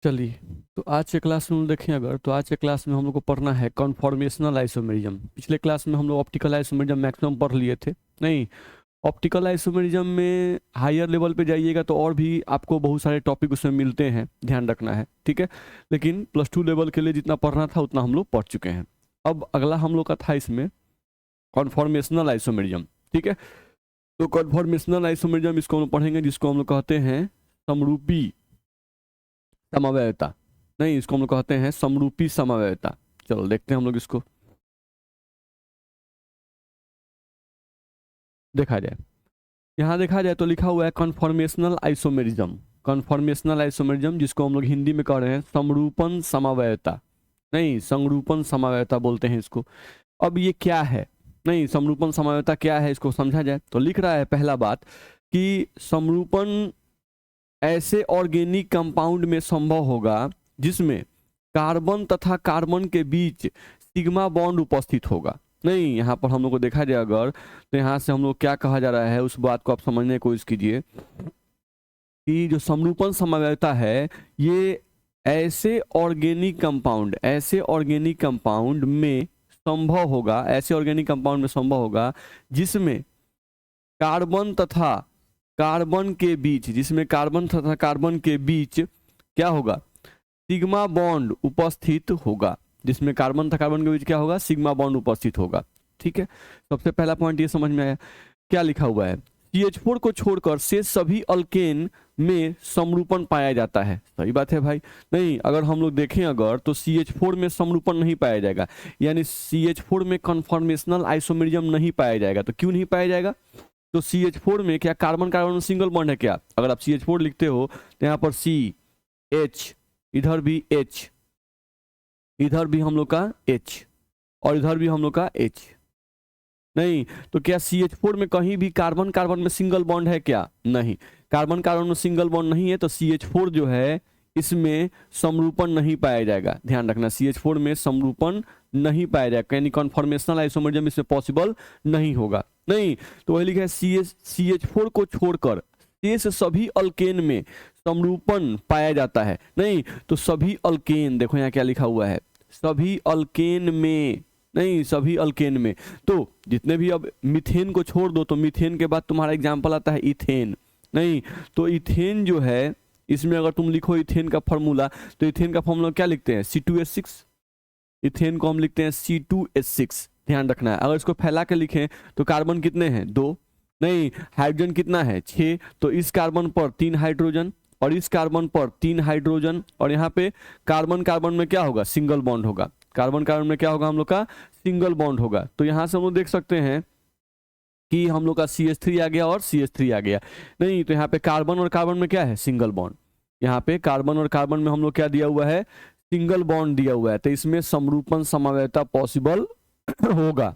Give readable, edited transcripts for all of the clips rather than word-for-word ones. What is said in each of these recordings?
चलिए, तो आज के क्लास में हम देखें अगर तो आज के क्लास में हम लोग को पढ़ना है कॉन्फॉर्मेशनल आइसोमेरिज्म। पिछले क्लास में हम लोग ऑप्टिकल आइसोमेरिज्म मैक्सिमम पढ़ लिए थे। नहीं, ऑप्टिकल आइसोमेरिज्म में हायर लेवल पे जाइएगा तो और भी आपको बहुत सारे टॉपिक उसमें मिलते हैं, ध्यान रखना है, ठीक है। लेकिन +2 लेवल के लिए जितना पढ़ना था उतना हम लोग पढ़ चुके हैं। अब अगला हम लोग का था इसमें कॉन्फॉर्मेशनल आइसोमेरिज्म, ठीक है। तो कॉन्फॉर्मेशनल आइसोमेरिज्म इसको हम लोग पढ़ेंगे, जिसको हम लोग कहते हैं समरूपी समवयवता। नहीं, इसको हम लोग कहते हैं समरूपी समवयवता। चलो देखते हैं हम लोग इसको, देखा जाए। यहाँ देखा जाए तो लिखा हुआ है कॉन्फॉर्मेशनल आइसोमेरिज्म। कॉन्फॉर्मेशनल आइसोमेरिज्म जिसको हम लोग हिंदी में कह रहे हैं समरूपन समवयवता। नहीं, संरूपन समवयवता बोलते हैं इसको। अब ये क्या है, नहीं समरूपन समवयवता क्या है इसको समझा जाए तो लिख रहा है पहला बात कि समरूपन ऐसे ऑर्गेनिक कंपाउंड में संभव होगा जिसमें कार्बन तथा कार्बन के बीच सिग्मा बॉन्ड उपस्थित होगा। नहीं, यहाँ पर हम लोग को देखा जाए अगर तो यहाँ से हम लोग क्या कहा जा रहा है उस बात को आप समझने की कोशिश कीजिए कि जो समरूपन समवयवता है ये ऐसे ऑर्गेनिक कंपाउंड में संभव होगा, ऐसे ऑर्गेनिक कंपाउंड में संभव होगा जिसमें कार्बन तथा कार्बन के बीच, क्या होगा, सिग्मा बॉन्ड उपस्थित होगा। जिसमें कार्बन तथा कार्बन के बीच क्या होगा, सिग्मा बॉन्ड उपस्थित होगा, ठीक है। सबसे पहला पॉइंट ये समझ में आया। क्या लिखा हुआ है, CH4 को छोड़कर शेष सभी अल्केन में समरूपण पाया जाता है। सही बात है भाई। नहीं, अगर हम लोग देखें अगर तो CH4 में समरूपण नहीं पाया जाएगा, यानी CH4 में कन्फॉर्मेशनल आइसोमेरिज्म नहीं पाया जाएगा। तो क्यों नहीं पाया जाएगा, तो CH4 में क्या कार्बन कार्बन में सिंगल बॉन्ड है क्या? अगर आप CH4 लिखते हो तो यहाँ पर CH, इधर भी H, इधर भी हम लोग का H और इधर भी हम लोग का H। नहीं, तो क्या CH4 में कहीं भी कार्बन कार्बन में सिंगल बॉन्ड है क्या? नहीं, कार्बन कार्बन में सिंगल बॉन्ड नहीं है, तो CH4 जो है इसमें समरूपण नहीं पाया जाएगा। ध्यान रखना, CH4 में समरूपण नहीं पाया जाएगा, यानी कॉन्फॉर्मेशनल आइसोमेरिज्म इसमें पॉसिबल नहीं होगा। नहीं, तो वही लिखा है CH4 को छोड़कर शेष सभी अल्केन में समरूपण पाया जाता है। नहीं, तो सभी अल्केन, देखो यहाँ क्या लिखा हुआ है, सभी अल्केन में, नहीं सभी अल्केन में। तो जितने भी, अब मीथेन को छोड़ दो तो मीथेन के बाद तुम्हारा एग्जाम्पल आता है इथेन। नहीं, तो इथेन जो है इसमें अगर तुम लिखो इथेन का फॉर्मूला, तो इथेन का फॉर्मूला क्या लिखते हैं, C2H6। इथेन को हम लिखते हैं C2H6। ध्यान रखना है, अगर इसको फैला के लिखें तो कार्बन कितने हैं, 2। नहीं, हाइड्रोजन कितना है, 6। तो इस कार्बन पर 3 हाइड्रोजन और इस कार्बन पर 3 हाइड्रोजन, और यहाँ पे कार्बन कार्बन में क्या होगा, सिंगल बॉन्ड होगा। कार्बन कार्बन में क्या होगा, हम लोग का सिंगल बॉन्ड होगा। तो यहाँ से हम लोग देख सकते हैं कि हम लोग का CH3 आ गया और CH3 आ गया। नहीं, तो यहाँ पे कार्बन और कार्बन में क्या है, सिंगल बॉन्ड। यहाँ पे कार्बन और कार्बन में हम लोग क्या दिया हुआ है, सिंगल बॉन्ड दिया हुआ है। तो इसमें समरूपण समवयवता पॉसिबल होगा,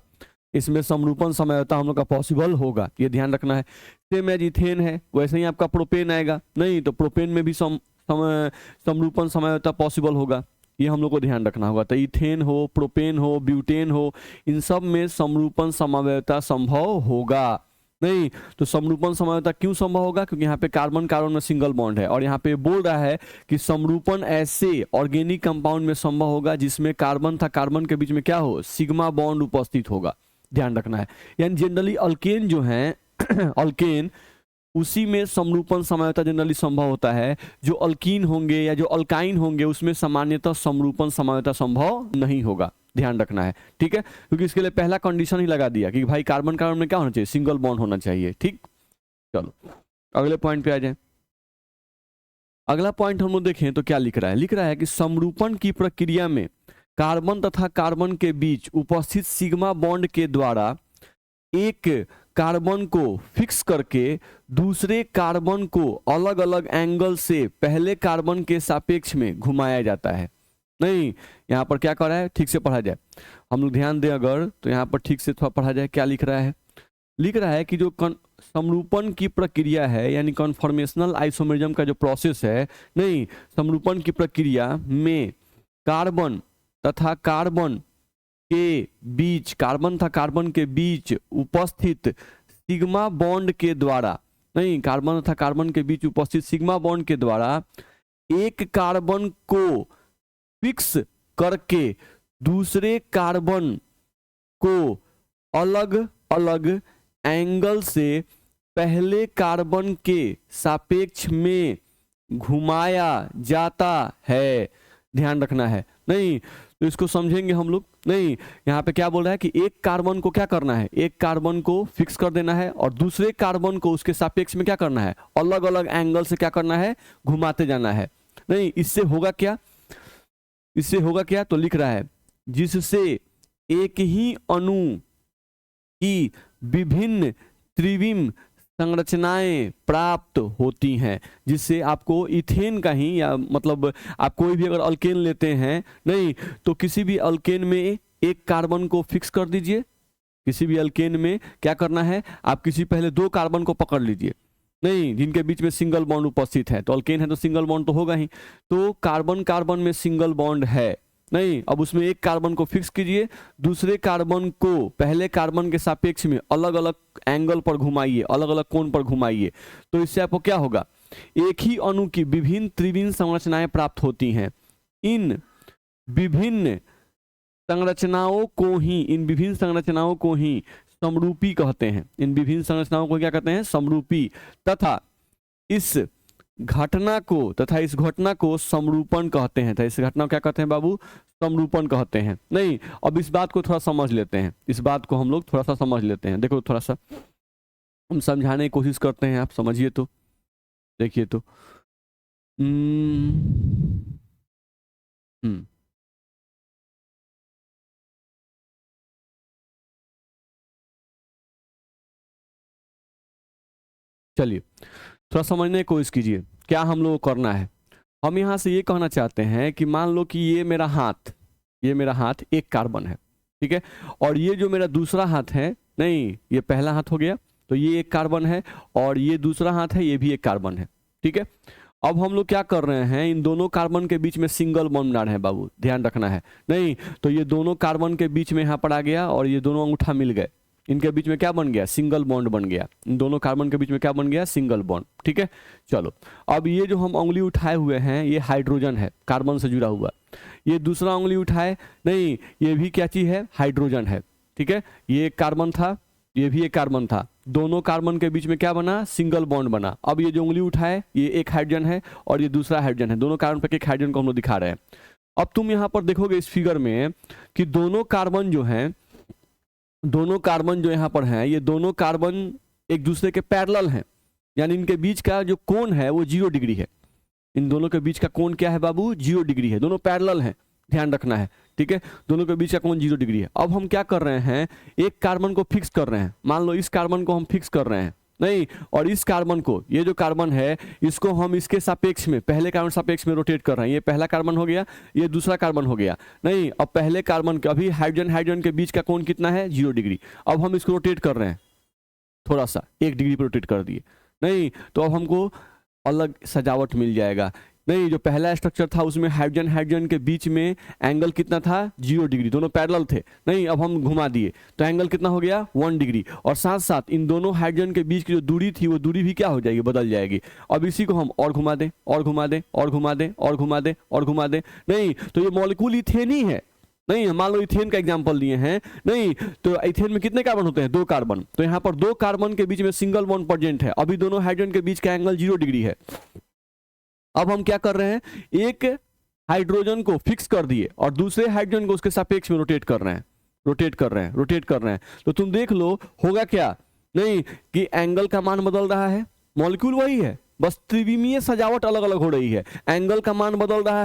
इसमें समरूपण समवयवता हम लोग का पॉसिबल होगा, ये ध्यान रखना है। सेम एज इथेन है वैसे ही आपका प्रोपेन आएगा। नहीं, तो प्रोपेन में भी समरूपण समवयवता पॉसिबल होगा, ये हम लोग को ध्यान रखना होगा। तो इथेन हो, प्रोपेन हो, ब्यूटेन हो, इन सब में समरूपण समवयवता संभव होगा। नहीं, तो समरूपण समवयवता क्यों संभव होगा, क्योंकि यहाँ पे कार्बन कार्बन में सिंगल बॉन्ड है, और यहाँ पे बोल रहा है कि समरूपण ऐसे ऑर्गेनिक कंपाउंड में संभव होगा जिसमें कार्बन था कार्बन के बीच में क्या हो, सिग्मा बॉन्ड उपस्थित होगा। ध्यान रखना है, यानी जनरली अल्केन जो है अल्केन, उसी में समरूपण समवयवता जनरली संभव होता है। जो अल्कीन होंगे या जो अल्काइन होंगे उसमें सामान्यतः समरूपण समवयवता संभव नहीं होगा। ध्यान रखना है, ठीक है, क्योंकि इसके लिए पहला कंडीशन ही लगा दिया कि भाई कार्बन कार्बन में क्या होना चाहिए, सिंगल बॉन्ड होना चाहिए। ठीक, चलो अगले पॉइंट पे आ जाए। अगला पॉइंट हम लोग देखें तो क्या लिख रहा है कि समरूपण की प्रक्रिया में कार्बन तथा कार्बन के बीच उपस्थित सिग्मा बॉन्ड के द्वारा एक कार्बन को फिक्स करके दूसरे कार्बन को अलग अलग एंगल से पहले कार्बन के सापेक्ष में घुमाया जाता है। नहीं, यहाँ पर क्या कर रहा है, ठीक से पढ़ा जाए, हम लोग ध्यान दें अगर तो यहाँ पर ठीक से थोड़ा पढ़ा जाए। क्या लिख रहा है कि जो समरूपण की प्रक्रिया है, यानी कॉन्फॉर्मेशनल आइसोमेरिज्म का जो प्रोसेस है, नहीं समरूपण की प्रक्रिया में कार्बन तथा कार्बन के बीच उपस्थित सिग्मा बॉन्ड के द्वारा, नहीं कार्बन तथा कार्बन के बीच उपस्थित सिग्मा बॉन्ड के द्वारा एक कार्बन को फिक्स करके दूसरे कार्बन को अलग अलग एंगल से पहले कार्बन के सापेक्ष में घुमाया जाता है। ध्यान रखना है, नहीं तो इसको समझेंगे हम लोग। नहीं, यहाँ पे क्या बोल रहा है कि एक कार्बन को क्या करना है, एक कार्बन को फिक्स कर देना है और दूसरे कार्बन को उसके सापेक्ष में क्या करना है, अलग अलग एंगल से क्या करना है, घुमाते जाना है। नहीं, इससे होगा क्या, इससे होगा क्या, तो लिख रहा है जिससे एक ही अणु की विभिन्न त्रिविम संरचनाएं प्राप्त होती हैं। जिससे आपको इथेन का ही, या मतलब आप कोई भी अगर अल्केन लेते हैं, नहीं तो किसी भी अल्केन में एक कार्बन को फिक्स कर दीजिए। किसी भी अल्केन में क्या करना है, आप किसी पहले दो कार्बन को पकड़ लीजिए, नहीं जिनके बीच में सिंगल बॉन्ड उपस्थित है। तो अल्केन है तो सिंगल बॉन्ड तो होगा ही, तो कार्बन कार्बन में सिंगल बॉन्ड है, नहीं अब उसमें एक कार्बन को फिक्स कीजिए, दूसरे कार्बन को पहले कार्बन के सापेक्ष में अलग अलग एंगल पर घुमाइए, अलग अलग कोण पर घुमाइए। तो इससे आपको क्या होगा, एक ही अणु की विभिन्न त्रिविम संरचनाएं प्राप्त होती हैं। इन विभिन्न संरचनाओं को ही समरूपी कहते हैं। इन विभिन्न संरचनाओं को क्या कहते हैं, समरूपी। तथा इस घटना को समरूपण कहते हैं। तो इस घटना को क्या कहते हैं बाबू, समरूपण कहते हैं। नहीं, अब इस बात को थोड़ा समझ लेते हैं, इस बात को हम लोग थोड़ा सा समझ लेते हैं। देखो थोड़ा सा हम समझाने की कोशिश करते हैं, आप समझिए। तो देखिए तो चलिए थोड़ा समझने की कोशिश कीजिए क्या हम लोग को करना है। हम यहाँ से ये कहना चाहते हैं कि मान लो कि ये मेरा हाथ एक कार्बन है, ठीक है, और ये जो मेरा दूसरा हाथ है, नहीं ये पहला हाथ हो गया, तो ये एक कार्बन है, और ये दूसरा हाथ है, ये भी एक कार्बन है, ठीक है। अब हम लोग क्या कर रहे हैं, इन दोनों कार्बन के बीच में सिंगल बॉन्ड बना रहे हैं बाबू, ध्यान रखना है। नहीं तो ये दोनों कार्बन के बीच में यहाँ पर आ गया और ये दोनों अंगूठा मिल गए, इनके बीच में क्या बन गया, सिंगल बॉन्ड बन गया। इन दोनों कार्बन के बीच में क्या बन गया, सिंगल बॉन्ड, ठीक है। चलो अब ये जो हम उंगली उठाए हुए हैं, ये हाइड्रोजन है, कार्बन से जुड़ा हुआ। ये दूसरा उंगली उठाए, नहीं ये भी क्या चीज है, हाइड्रोजन है, ठीक है। ये एक कार्बन था, ये भी एक कार्बन था, दोनों कार्बन के बीच में क्या बना, सिंगल बॉन्ड बना। अब ये जो उंगली उठाए, ये एक हाइड्रोजन है और ये दूसरा हाइड्रोजन है, दोनों कार्बन पर एक हाइड्रोजन को हम लोग दिखा रहे हैं। अब तुम यहाँ पर देखोगे इस फिगर में कि दोनों कार्बन जो यहाँ पर हैं, ये दोनों कार्बन एक दूसरे के पैरेलल हैं, यानी इनके बीच का जो कोण है वो 0 डिग्री है। इन दोनों के बीच का कोण क्या है बाबू, 0 डिग्री है, दोनों पैरेलल हैं, ध्यान रखना है, ठीक है। दोनों के बीच का कोण 0 डिग्री है। अब हम क्या कर रहे हैं, एक कार्बन को फिक्स कर रहे हैं, मान लो इस कार्बन को हम फिक्स कर रहे हैं, नहीं और इस कार्बन को, ये जो कार्बन है इसको हम इसके सापेक्ष में, पहले कार्बन सापेक्ष में रोटेट कर रहे हैं। ये पहला कार्बन हो गया, ये दूसरा कार्बन हो गया, नहीं अब पहले कार्बन के, अभी हाइड्रोजन के बीच का कोण कितना है, 0 डिग्री। अब हम इसको रोटेट कर रहे हैं, थोड़ा सा 1 डिग्री पर रोटेट कर दिए, नहीं तो अब हमको अलग सजावट मिल जाएगा। नहीं जो पहला स्ट्रक्चर था उसमें हाइड्रोजन के बीच में एंगल कितना था, 0 डिग्री, दोनों पैरेलल थे, नहीं अब हम घुमा दिए तो एंगल कितना हो गया, 1 डिग्री। और साथ साथ इन दोनों हाइड्रोजन के बीच की जो दूरी थी वो दूरी भी क्या हो जाएगी, बदल जाएगी। अब इसी को हम और घुमा दें और घुमा दें और घुमा दें और घुमा दें और घुमा दें, नहीं तो ये मॉलिक्यूल इथेन ही है। नहीं मान लो इथेन का एग्जांपल दिए हैं, नहीं तो इथेन में कितने कार्बन होते हैं, 2 कार्बन, तो यहाँ पर 2 कार्बन के बीच में सिंगल बॉन्ड प्रेजेंट है। अभी दोनों हाइड्रोजन के बीच का एंगल 0 डिग्री है। अब हम क्या कर रहे हैं, एक हाइड्रोजन को फिक्स कर दिए और दूसरे हाइड्रोजन को उसके सापेक्ष में रोटेट कर रहे हैं। तो तुम देख लो होगा क्या, नहीं कि एंगल का मान बदल रहा है, मॉलिक्यूल वही है, बस त्रिविमीय सजावट अलग अलग हो रही है। एंगल का मान बदल रहा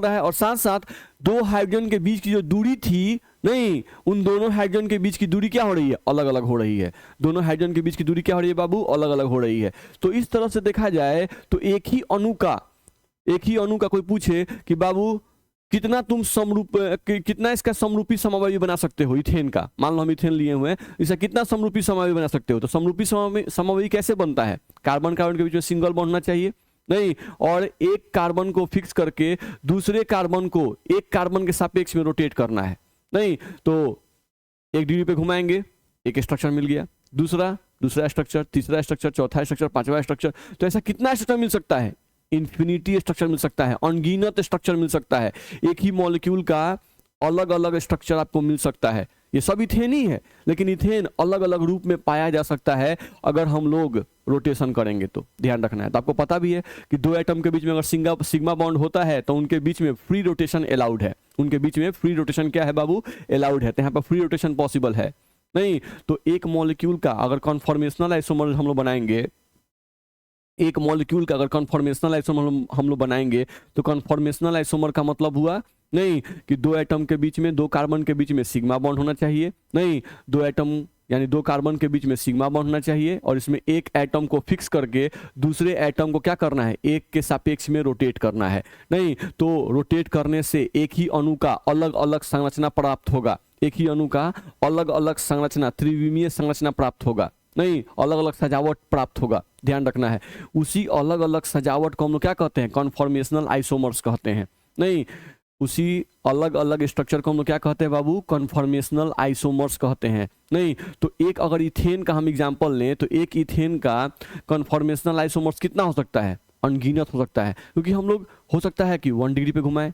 है, और साथ साथ 2 हाइड्रोजन के बीच की जो दूरी थी, नहीं उन दोनों हाइड्रोजन के बीच की दूरी क्या हो रही है, अलग अलग हो रही है। दोनों हाइड्रोजन के बीच की दूरी क्या हो रही है बाबू, अलग अलग हो रही है। तो इस तरह से देखा जाए तो एक ही अणु का कोई पूछे कि बाबू कितना इसका समरूपी समवायी बना सकते हो, इथेन का, मान लो हम इथेन लिए हुए हैं, इसका कितना समरूपी समवायी बना सकते हो, तो समरूपी समवायी कैसे बनता है, कार्बन कार्बन के बीच में सिंगल बॉन्ड होना चाहिए, नहीं और एक कार्बन को फिक्स करके दूसरे कार्बन को एक कार्बन के सापेक्ष में रोटेट करना है। नहीं तो 1 डिग्री पे घुमाएंगे, एक स्ट्रक्चर मिल गया, दूसरा स्ट्रक्चर, तीसरा स्ट्रक्चर, चौथा स्ट्रक्चर, 5वां स्ट्रक्चर। तो ऐसा कितना स्ट्रक्चर मिल सकता है, इन्फिनिटी स्ट्रक्चर मिल सकता है, अनगिनत स्ट्रक्चर मिल सकता है, एक ही मॉलिक्यूल का अलग अलग स्ट्रक्चर आपको मिल सकता है। ये सब इथेन ही है, लेकिन इथेन अलग अलग रूप में पाया जा सकता है अगर हम लोग रोटेशन करेंगे तो, ध्यान रखना है। तो आपको पता भी है कि दो एटम के बीच में अगर सिग्मा बॉन्ड होता है तो उनके बीच में फ्री रोटेशन अलाउड है, उनके बीच में फ्री रोटेशन क्या है बाबू, अलाउड है। तो यहाँ पर फ्री रोटेशन पॉसिबल है नहीं। तो एक मॉलिक्यूल का अगर कॉन्फॉर्मेशनल आइसोमर हम लोग बनाएंगे, एक मॉलिक्यूल का अगर कॉन्फॉर्मेशनल आइसोमर हम लोग बनाएंगे तो कॉन्फॉर्मेशनल आइसोमर का मतलब हुआ नहीं कि दो एटम के बीच में, दो कार्बन के बीच में सिग्मा बॉन्ड होना चाहिए, नहीं, दो एटम यानी दो कार्बन के बीच में सिग्मा बॉन्ड होना चाहिए और इसमें एक एटम को फिक्स करके दूसरे एटम को क्या करना है, एक के सापेक्ष में रोटेट करना है। नहीं तो रोटेट करने से एक ही अणु का अलग अलग संरचना प्राप्त होगा, एक ही अणु का अलग अलग संरचना, त्रिविमीय संरचना प्राप्त होगा, नहीं, अलग अलग सजावट प्राप्त होगा, ध्यान रखना है। उसी अलग अलग सजावट को हम लोग क्या कहते हैं, कॉन्फॉर्मेशनल आइसोमर्स कहते हैं। नहीं, उसी अलग अलग स्ट्रक्चर को हम लोग क्या कहते हैं बाबू, कॉन्फॉर्मेशनल आइसोमर्स कहते हैं। नहीं तो एक अगर इथेन का हम एग्जांपल लें तो एक इथेन का कॉन्फॉर्मेशनल आइसोमर्स कितना हो सकता है, अनगिनत हो सकता है, क्योंकि हम लोग हो सकता है कि 1 डिग्री पे घुमाए,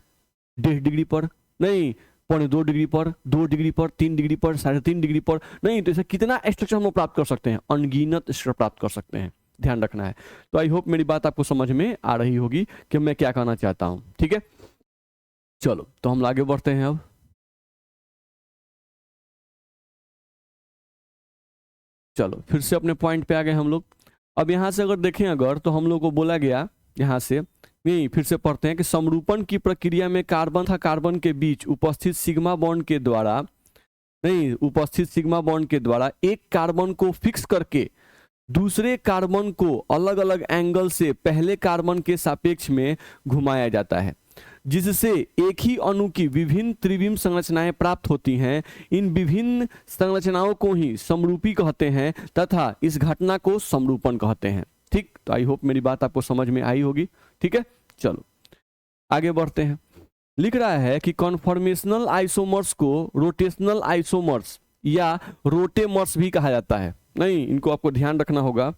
1.5 डिग्री पर, नहीं 2.25 डिग्री पर, 2 डिग्री पर, 3 डिग्री पर, 3.5 डिग्री पर, नहीं तो ऐसा कितना स्ट्रक्चर हम लोग प्राप्त कर सकते हैं, अनगिनत स्ट्रक्चर प्राप्त कर सकते हैं, ध्यान रखना है। तो आई होप मेरी बात आपको समझ में आ रही होगी कि मैं क्या कहना चाहता हूं, ठीक है। चलो तो हम आगे बढ़ते हैं। अब चलो फिर से अपने पॉइंट पे आ गए हम लोग। अब यहाँ से अगर देखें अगर तो हम लोग को बोला गया यहाँ से, नहीं फिर से पढ़ते हैं कि समरूपण की प्रक्रिया में कार्बन तथा कार्बन के बीच उपस्थित सिग्मा बॉन्ड के द्वारा, नहीं उपस्थित सिग्मा बॉन्ड के द्वारा एक कार्बन को फिक्स करके दूसरे कार्बन को अलग अलग एंगल से पहले कार्बन के सापेक्ष में घुमाया जाता है, जिससे एक ही अणु की विभिन्न त्रिविम संरचनाएं प्राप्त होती हैं। इन विभिन्न संरचनाओं को ही समरूपी कहते हैं तथा इस घटना को समरूपण कहते हैं। ठीक, तो आई होप मेरी बात आपको समझ में आई होगी, ठीक है। चलो आगे बढ़ते हैं। लिख रहा है कि कॉन्फॉर्मेशनल आइसोमर्स को रोटेशनल आइसोमर्स या रोटेमर्स भी कहा जाता है। नहीं, इनको आपको ध्यान रखना होगा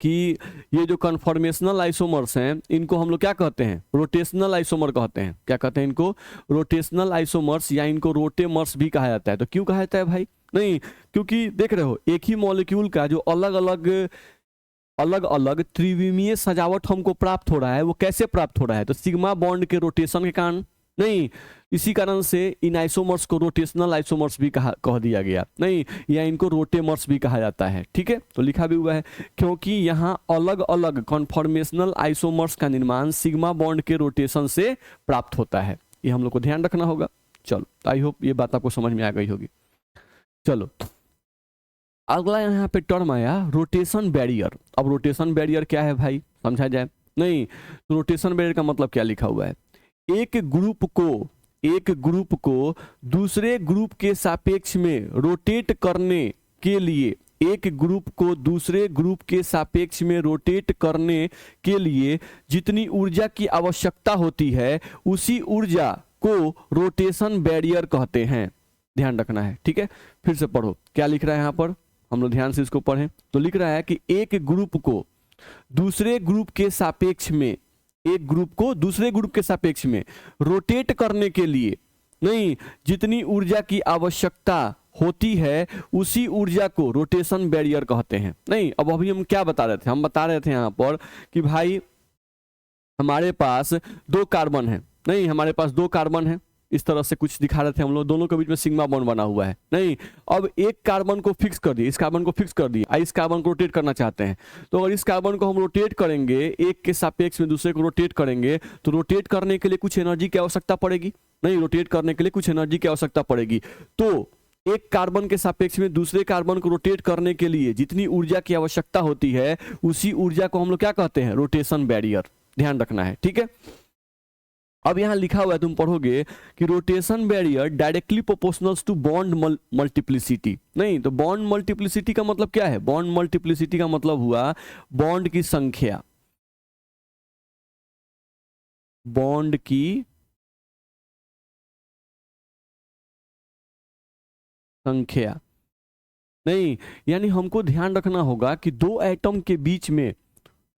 कि ये जो कन्फॉर्मेशनल आइसोमर्स हैं इनको हम लोग क्या कहते हैं, रोटेशनल आइसोमर कहते हैं। क्या कहते हैं इनको, रोटेशनल आइसोमर्स या इनको रोटेमर्स भी कहा जाता है। तो क्यों कहा जाता है भाई, नहीं क्योंकि देख रहे हो एक ही मॉलिक्यूल का जो अलग अलग त्रिविमीय सजावट हमको प्राप्त हो रहा है, वो कैसे प्राप्त हो रहा है, तो सिग्मा बॉन्ड के रोटेशन के कारण। नहीं, इसी कारण से इन आइसोमर्स को रोटेशनल आइसोमर्स भी कह दिया गया, नहीं, या इनको रोटेमर्स भी कहा जाता है, ठीक है। तो लिखा भी हुआ है क्योंकि यहाँ अलग अलग कॉन्फॉर्मेशनल आइसोमर्स का निर्माण सिग्मा बॉन्ड के रोटेशन से प्राप्त होता है। ये हम लोग को ध्यान रखना होगा। चलो आई होप ये बात आपको समझ में आ गई होगी। चलो अगला यहाँ पे टर्म आया रोटेशन बैरियर। अब रोटेशन बैरियर क्या है भाई, समझा जाए। नहीं, तो रोटेशन बैरियर का मतलब क्या लिखा हुआ है, एक ग्रुप को दूसरे ग्रुप के सापेक्ष में रोटेट करने के लिए, एक ग्रुप को दूसरे ग्रुप के सापेक्ष में रोटेट करने के लिए जितनी ऊर्जा की आवश्यकता होती है उसी ऊर्जा को रोटेशन बैरियर कहते हैं। ध्यान रखना है, ठीक है। फिर से पढ़ो क्या लिख रहा है यहाँ पर, हम लोग ध्यान से इसको पढ़ें। तो लिख रहा है कि एक ग्रुप को दूसरे ग्रुप के सापेक्ष में, एक ग्रुप को दूसरे ग्रुप के सापेक्ष में रोटेट करने के लिए, नहीं, जितनी ऊर्जा की आवश्यकता होती है उसी ऊर्जा को रोटेशन बैरियर कहते हैं। नहीं, अब अभी हम क्या बता रहे थे, हम बता रहे थे यहाँ पर कि भाई हमारे पास 2 कार्बन है, नहीं हमारे पास 2 कार्बन है, इस तरह से कुछ दिखा रहे थे हम लोग, दोनों के बीच में सिग्मा बॉन्ड बना हुआ है। नहीं, अब एक कार्बन को फिक्स कर दिए, इस कार्बन को फिक्स कर दिए, इस कार्बन को रोटेट करना चाहते हैं। तो अगर इस कार्बन को हम रोटेट करेंगे, एक के सापेक्ष में दूसरे को रोटेट करेंगे, तो रोटेट करने के लिए कुछ एनर्जी की आवश्यकता पड़ेगी। नहीं, रोटेट करने के लिए कुछ एनर्जी की आवश्यकता पड़ेगी। तो एक कार्बन के सापेक्ष में दूसरे कार्बन को रोटेट करने के लिए जितनी ऊर्जा की आवश्यकता होती है उसी ऊर्जा को हम लोग क्या कहते हैं, रोटेशन बैरियर। ध्यान रखना है, ठीक है। अब यहां लिखा हुआ है, तुम पढ़ोगे कि rotation barrier directly proportional to bond multiplicity. नहीं, तो बॉन्ड मल्टीप्लिसिटी का मतलब क्या है, बॉन्ड मल्टीप्लिसिटी का मतलब हुआ बॉन्ड की संख्या, बॉन्ड की संख्या। नहीं, यानी हमको ध्यान रखना होगा कि 2 एटम के बीच में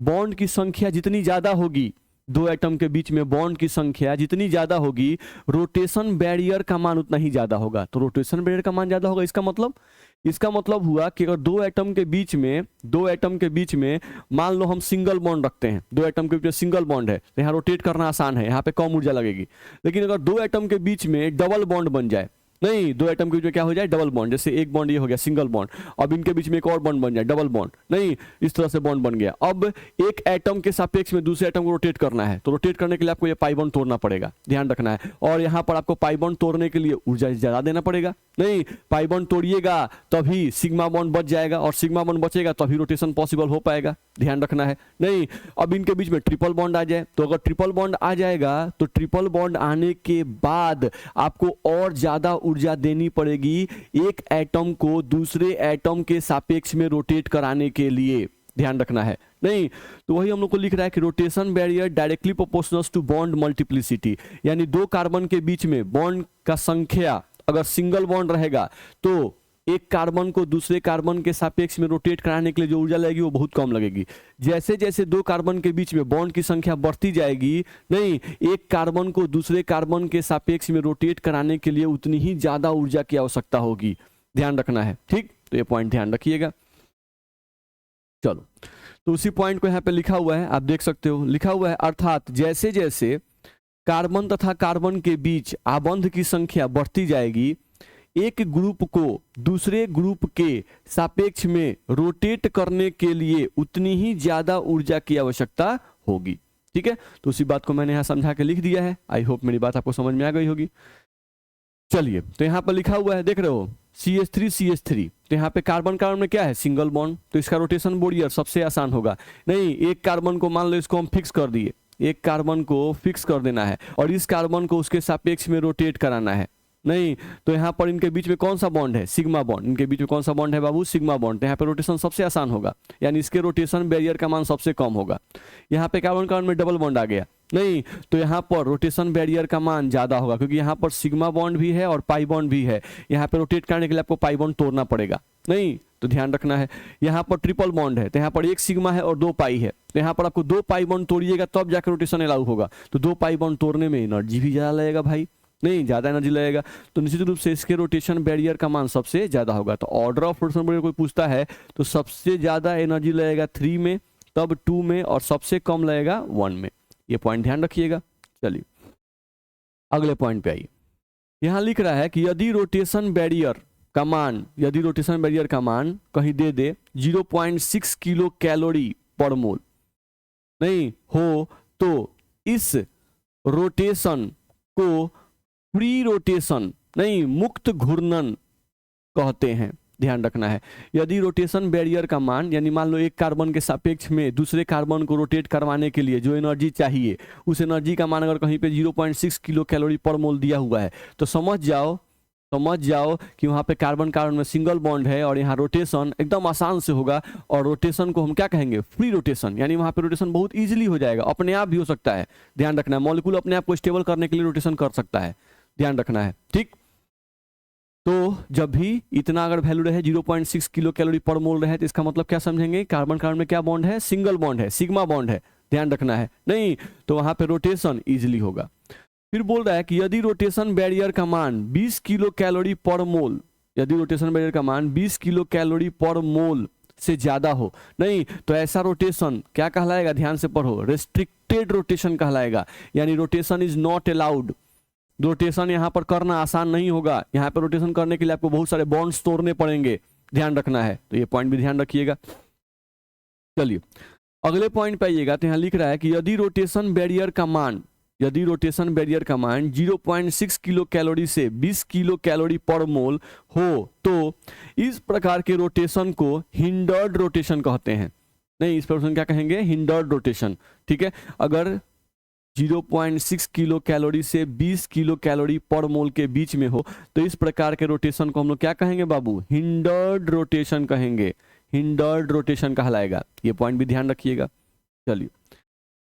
बॉन्ड की संख्या जितनी ज्यादा होगी, दो एटम के बीच में बॉन्ड की संख्या जितनी ज्यादा होगी, रोटेशन बैरियर का मान उतना ही ज्यादा होगा। तो रोटेशन बैरियर का मान ज्यादा होगा, इसका मतलब हुआ कि अगर दो एटम के बीच में मान लो हम सिंगल बॉन्ड रखते हैं, दो एटम के बीच में सिंगल बॉन्ड है तो यहाँ रोटेट करना आसान है, यहाँ पे कम ऊर्जा लगेगी। लेकिन अगर दो एटम के बीच में डबल बॉन्ड बन जाए, नहीं, दो एटम के बीच में क्या हो जाए, डबल बॉन्ड, जैसे एक बॉन्ड ये हो गया सिंगल बॉन्ड, अब इनके बीच में एक और बॉन्ड बन जाए डबल बॉन्ड, नहीं, इस तरह से बॉन्ड बन गया। अब एक एटम के सापेक्ष में दूसरे एटम को रोटेट करना है, तो रोटेट करने के लिए आपको ये पाई बॉन्ड तोड़ना पड़ेगा, ध्यान रखना है। और यहाँ पर आपको पाई बॉन्ड तोड़ने के लिए ऊर्जा ज्यादा देना पड़ेगा, नहीं, पाई बॉन्ड तोड़िएगा तभी सिग्मा बॉन्ड बच जाएगा, और सिग्मा बॉन्ड बचेगा तभी रोटेशन पॉसिबल हो पाएगा, ध्यान रखना है। नहीं, अब इनके बीच में ट्रिपल बॉन्ड आ जाए, तो अगर ट्रिपल बॉन्ड आ जाएगा तो ट्रिपल बॉन्ड आने के बाद आपको और ज्यादा ऊर्जा देनी पड़ेगी एक एटम को दूसरे एटम के सापेक्ष में रोटेट कराने के लिए, ध्यान रखना है। नहीं, तो वही हम लोग को लिख रहा है कि rotation barrier directly proportional to bond multiplicity, यानी दो कार्बन के बीच में बॉन्ड का संख्या अगर सिंगल बॉन्ड रहेगा तो एक कार्बन को दूसरे कार्बन के सापेक्ष में रोटेट कराने के लिए जो ऊर्जा लगेगी वो बहुत कम लगेगी। जैसे जैसे दो कार्बन के बीच में बॉन्ड की संख्या बढ़ती जाएगी, नहीं, एक कार्बन को दूसरे कार्बन के सापेक्ष में रोटेट कराने के लिए उतनी ही ज्यादा ऊर्जा की आवश्यकता होगी, ध्यान रखना है, ठीक। तो ये पॉइंट ध्यान रखिएगा। चलो, तो उसी पॉइंट को यहाँ पे लिखा हुआ है, आप देख सकते हो, लिखा हुआ है अर्थात जैसे जैसे कार्बन तथा कार्बन के बीच आबंध की संख्या बढ़ती जाएगी, एक ग्रुप को दूसरे ग्रुप के सापेक्ष में रोटेट करने के लिए उतनी ही ज्यादा ऊर्जा की आवश्यकता होगी, ठीक है। तो उसी बात को मैंने यहाँ समझा के लिख दिया है, आई होप मेरी बात आपको समझ में आ गई होगी। चलिए, तो यहाँ पर लिखा हुआ है, देख रहे हो, CH3 तो यहाँ पे कार्बन कार्बन में क्या है, सिंगल बॉन्ड, तो इसका रोटेशन बैरियर सबसे आसान होगा। नहीं, एक कार्बन को मान लो इसको हम फिक्स कर दिए, एक कार्बन को फिक्स कर देना है और इस कार्बन को उसके सापेक्ष में रोटेट कराना है, नहीं, तो यहाँ पर इनके बीच में कौन सा बॉन्ड है, सिग्मा बॉन्ड, इनके बीच में कौन सा बॉन्ड है बाबू, सिग्मा बॉन्ड, तो यहाँ पे रोटेशन सबसे आसान होगा, यानी इसके रोटेशन बैरियर का मान सबसे कम होगा। यहाँ पे कार्बन कार्बन में डबल बॉन्ड आ गया, नहीं, तो यहाँ पर रोटेशन बैरियर का मान ज्यादा होगा, क्योंकि यहाँ पर सिग्मा बॉन्ड भी है और पाई बॉन्ड भी है, यहाँ पे रोटेट करने के लिए आपको पाई बॉन्ड तोड़ना पड़ेगा, नहीं, तो ध्यान रखना है। यहाँ पर ट्रिपल बॉन्ड है, तो यहाँ पर एक सिग्मा है और दो पाई है, तो यहाँ पर आपको दो पाई बॉन्ड तोड़िएगा तब जाकर रोटेशन अलाउ होगा, तो दो पाई बॉन्ड तोड़ने में एनर्जी भी ज्यादा लगेगा भाई, नहीं, ज्यादा एनर्जी लगेगा, तो निश्चित रूप से इसके रोटेशन बैरियर का मान सबसे ज्यादा होगा। तो ऑर्डर ऑफ रोटेशन बैरियर कोई पूछता है तो सबसे ज्यादा एनर्जी लगेगा 3 में, तब 2 में, और सबसे कम लगेगा 1 में, ये पॉइंट ध्यान रखिएगा। चलिए अगले पॉइंट पे आइए, यहां लिख रहा है कि यदि रोटेशन बैरियर का मान कहीं दे दे 0.6 किलो कैलोरी पर मोल नहीं हो, तो इस रोटेशन को फ्री रोटेशन, नहीं, मुक्त घूर्णन कहते हैं, ध्यान रखना है। यदि रोटेशन बैरियर का मान, यानी मान लो एक कार्बन के सापेक्ष में दूसरे कार्बन को रोटेट करवाने के लिए जो एनर्जी चाहिए, उस एनर्जी का मान अगर कहीं पे 0.6 किलो कैलोरी पर मोल दिया हुआ है, तो समझ जाओ कि वहाँ पे कार्बन कार्बन में सिंगल बॉन्ड है और यहाँ रोटेशन एकदम आसान से होगा, और रोटेशन को हम क्या कहेंगे, फ्री रोटेशन, यानी वहाँ पे रोटेशन बहुत इजीली हो जाएगा, अपने आप भी हो सकता है, ध्यान रखना है। मॉलिक्यूल अपने आप को स्टेबल करने के लिए रोटेशन कर सकता है, ध्यान रखना है, ठीक। तो जब भी इतना अगर वैल्यू रहे 0.6 किलो कैलोरी पर मोल रहे, तो इसका मतलब क्या समझेंगे, कार्बन कार्बन में क्या बॉन्ड है, सिंगल बॉन्ड है, सिग्मा बॉन्ड है, ध्यान रखना है, नहीं, तो वहां पे रोटेशन इजीली होगा। फिर बोल रहा है कि यदि रोटेशन बैरियर का मान 20 किलो कैलोरी पर मोल, यदि रोटेशन बैरियर का मान 20 किलो कैलोरी पर मोल से ज्यादा हो, नहीं, तो ऐसा रोटेशन क्या कहलाएगा, ध्यान से पढ़ो, रेस्ट्रिक्टेड रोटेशन कहलाएगा, यानी rotation is not allowed. Rotation यहाँ पर करना आसान नहीं होगा, यहाँ पर रोटेशन करने के लिए आपको बहुत सारे बॉन्ड्स तोड़ने पड़ेंगे, ध्यान रखना है, तो ये पॉइंट भी ध्यान रखिएगा। चलिए अगले पॉइंट पे आइएगा, तो यहाँ लिख रहा है कि यदि रोटेशन बैरियर का मान 0.6 किलो कैलोरी से 20 किलो कैलोरी पर मोल हो, तो इस प्रकार के रोटेशन को हिंडर्ड रोटेशन कहते हैं, नहीं, इस रोटेशन क्या कहेंगे, हिंडर्ड रोटेशन, ठीक है। अगर 0.6 किलो कैलोरी से 20 किलो कैलोरी पर मोल के बीच में हो, तो इस प्रकार के रोटेशन को हम लोग क्या कहेंगे बाबू, हिंडर्ड रोटेशन कहेंगे, हिंडर्ड रोटेशन कहलाएगा, ये पॉइंट भी ध्यान रखिएगा। चलिए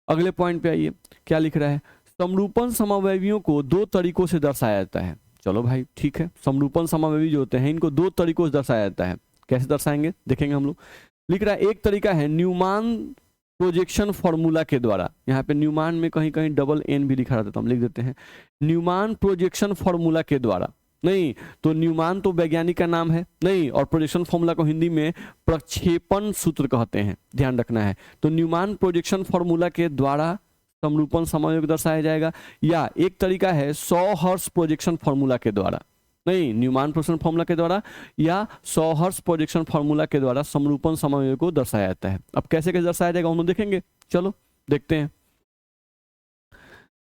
अगले पॉइंट पे आइए, क्या लिख रहा है, समरूपन समावयवियों को दो तरीकों से दर्शाया जाता है। चलो भाई ठीक है, समरूपन समावयवी जो होते हैं इनको दो तरीकों से दर्शाया जाता है, कैसे दर्शाएंगे देखेंगे हम लोग। लिख रहा है एक तरीका है न्यूमान प्रोजेक्शन फॉर्मूला के द्वारा, यहाँ पे न्यूमान में कहीं कहीं डबल एन भी लिखा रहता है तो हम लिख देते हैं न्यूमान प्रोजेक्शन फॉर्मूला के द्वारा। नहीं तो न्यूमान तो वैज्ञानिक का नाम है, नहीं, और प्रोजेक्शन फॉर्मूला को हिंदी में प्रक्षेपण सूत्र कहते हैं, ध्यान रखना है। तो न्यूमान प्रोजेक्शन फॉर्मूला के द्वारा समरूपण समायोग दर्शाया जाएगा, या एक तरीका है 100 हर्ट्ज प्रोजेक्शन फॉर्मूला के द्वारा, नहीं, न्यूमान प्रोजेक्शन फॉर्मूला के द्वारा या 100 हर्ट्ज प्रोजेक्शन फॉर्मूला के द्वारा समरूपण समायोग को दर्शाया जाता है। अब कैसे कैसे दर्शाया जाएगा हम लोग देखेंगे, चलो देखते हैं।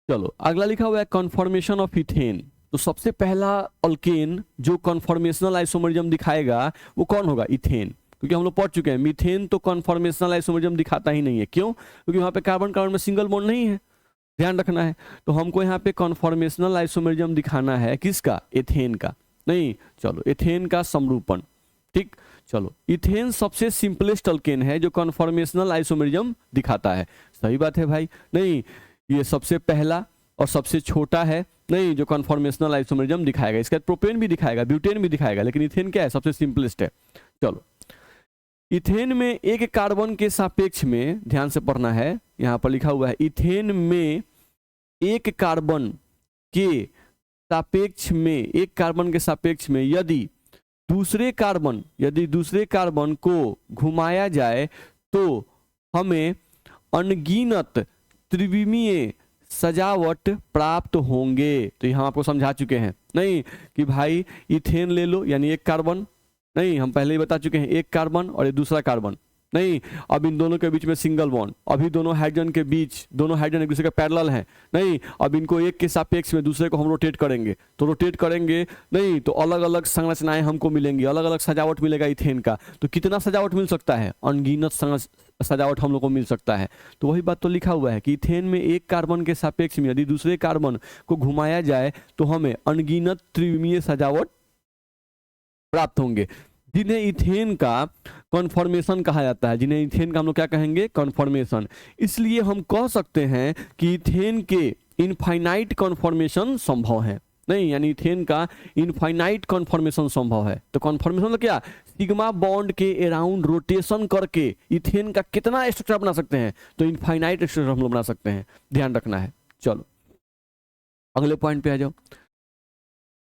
चलो अगला लिखा हुआ है कन्फॉर्मेशन ऑफ इथेन। तो सबसे पहला अल्केन जो कन्फॉर्मेशनल आइसोमरिज्म दिखाएगा वो कौन होगा, इथेन, क्योंकि हम लोग पढ़ चुके हैं मीथेन तो कन्फॉर्मेशनल आइसोमरिज्म दिखाता ही नहीं है। क्यों? क्योंकि वहां पे कार्बन कार्बन में सिंगल बॉन्ड नहीं है, ध्यान रखना है। तो हमको यहाँ पे कन्फॉर्मेशनल आइसोमरिज्म दिखाना है, किसका, एथेन का। नहीं चलो एथेन का समरूपण, ठीक। चलो इथेन सबसे सिंपलेस्ट अल्केन है जो कन्फॉर्मेशनल आइसोमरिज्म दिखाता है, सही बात है भाई। नहीं ये सबसे पहला और सबसे छोटा है, नहीं, जो कन्फॉर्मेशनल आइसोमरिज्म दिखाएगा। इसके बाद प्रोपेन भी दिखाएगा, ब्यूटेन भी दिखाएगा, लेकिन इथेन क्या है, सबसे सिंपलेस्ट है। चलो इथेन में एक कार्बन के सापेक्ष में, ध्यान से पढ़ना है, यहां पर लिखा हुआ है इथेन में एक कार्बन के सापेक्ष में, एक कार्बन के सापेक्ष में यदि दूसरे कार्बन को घुमाया जाए तो हमें अनगिनत त्रिविमीय सजावट प्राप्त होंगे। तो यहां आपको समझा चुके हैं, नहीं, कि भाई इथेन ले लो, यानी एक कार्बन, नहीं, हम पहले ही बता चुके हैं, एक कार्बन और ये दूसरा कार्बन, नहीं, अब इन दोनों के बीच में सिंगल बॉन्ड, अभी दोनों हाइड्रोजन के बीच, दोनों हाइड्रोजन एक दूसरे के पैरेलल हैं, नहीं, अब इनको एक के सापेक्ष में दूसरे को हम रोटेट करेंगे, तो रोटेट करेंगे, नहीं, तो अलग अलग संरचनाएं हमको मिलेंगी, अलग अलग सजावट मिलेगा इथेन का। तो कितना सजावट मिल सकता है, अनगिनत सजावट हम लोग को मिल सकता है। तो वही बात तो लिखा हुआ है कि इथेन में एक कार्बन के सापेक्ष में यदि दूसरे कार्बन को घुमाया जाए तो हमें अनगिनत त्रिविमीय सजावट प्राप्त होंगे, जिन्हें इथेन का कन्फॉर्मेशन कहा जाता है, जिन्हें इथेन का हम लोग क्या कहेंगे, कन्फॉर्मेशन। इसलिए हम कह सकते हैं कि इथेन के इनफाइनाइट कन्फॉर्मेशन संभव है, नहीं, यानी इथेन का इनफाइनाइट कन्फॉर्मेशन संभव है। तो कन्फॉर्मेशन मतलब क्या, सिग्मा बॉन्ड के अराउंड रोटेशन करके इथेन का कितना स्ट्रक्चर बना सकते हैं, तो इनफाइनाइट स्ट्रक्चर हम लोग बना सकते हैं, ध्यान रखना है। चलो अगले पॉइंट पे आ जाओ,